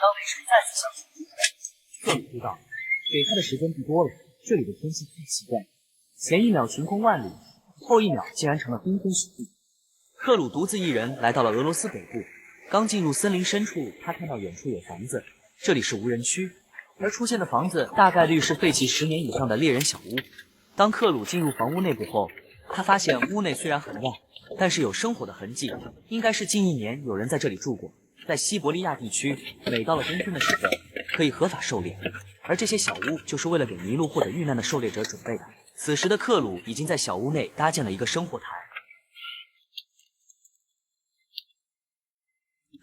当雷神再次响起，克鲁知道，给他的时间不多了。这里的天气太奇怪，前一秒晴空万里，后一秒竟然成了冰天雪地。克鲁独自一人来到了俄罗斯北部，刚进入森林深处，他看到远处有房子，这里是无人区，而出现的房子大概率是废弃10年以上的猎人小屋。当克鲁进入房屋内部后，他发现屋内虽然很乱，但是有生火的痕迹，应该是近1年有人在这里住过。在西伯利亚地区，每到了冬天的时候，可以合法狩猎，而这些小屋就是为了给迷路或者遇难的狩猎者准备的。此时的克鲁已经在小屋内搭建了一个生火台，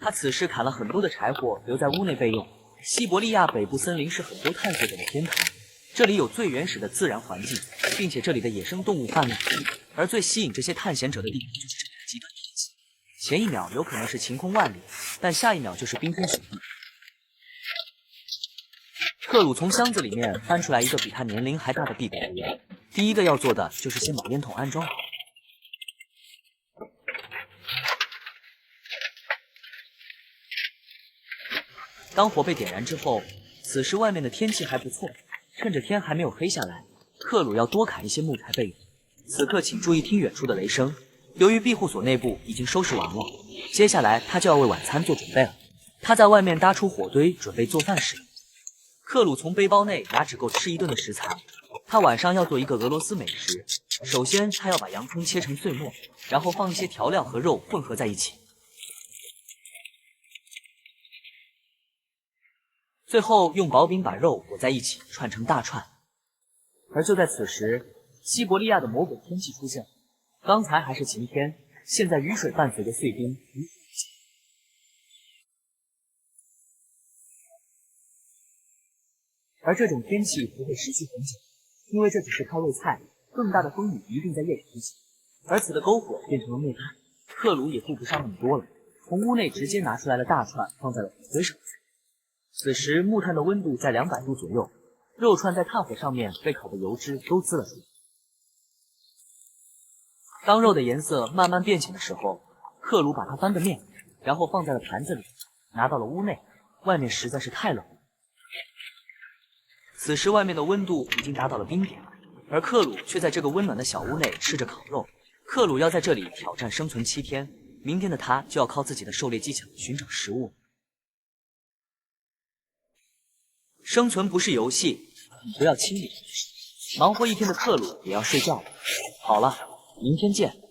他此时砍了很多的柴火留在屋内备用。西伯利亚北部森林是很多探索者的天堂，这里有最原始的自然环境，并且这里的野生动物泛滥，而最吸引这些探险者的地方就是这里的极端天气。前一秒有可能是晴空万里，但下一秒就是冰天雪地。克鲁从箱子里面翻出来一个比他年龄还大的地表仪，第一个要做的就是先把烟筒安装好。当火被点燃之后，此时外面的天气还不错，趁着天还没有黑下来，克鲁要多砍一些木材备用。此刻请注意听远处的雷声，由于庇护所内部已经收拾完了，接下来他就要为晚餐做准备了。他在外面搭出火堆，准备做饭时，克鲁从背包内拿只够吃1顿的食材。他晚上要做一个俄罗斯美食，首先他要把洋葱切成碎末，然后放一些调料和肉混合在一起，最后用薄饼把肉裹在一起串成大串。而就在此时，西伯利亚的魔鬼天气出现，刚才还是晴天，现在雨水伴随着碎冰。而这种天气不会持续很久，因为这只是开胃菜，更大的风雨一定在夜里出现。而此的篝火变成了木炭，克鲁也顾不上那么多了，从屋内直接拿出来了大串放在了火堆上。此时木炭的温度在200度左右，肉串在炭火上面被烤的油脂都滋了出来。当肉的颜色慢慢变浅的时候，克鲁把它翻个面，然后放在了盘子里，拿到了屋内。外面实在是太冷了，此时外面的温度已经达到了冰点，而克鲁却在这个温暖的小屋内吃着烤肉。克鲁要在这里挑战生存7天，明天的他就要靠自己的狩猎技巧寻找食物。生存不是游戏，你不要轻易。忙活1天的克鲁也要睡觉了。好了，明天见。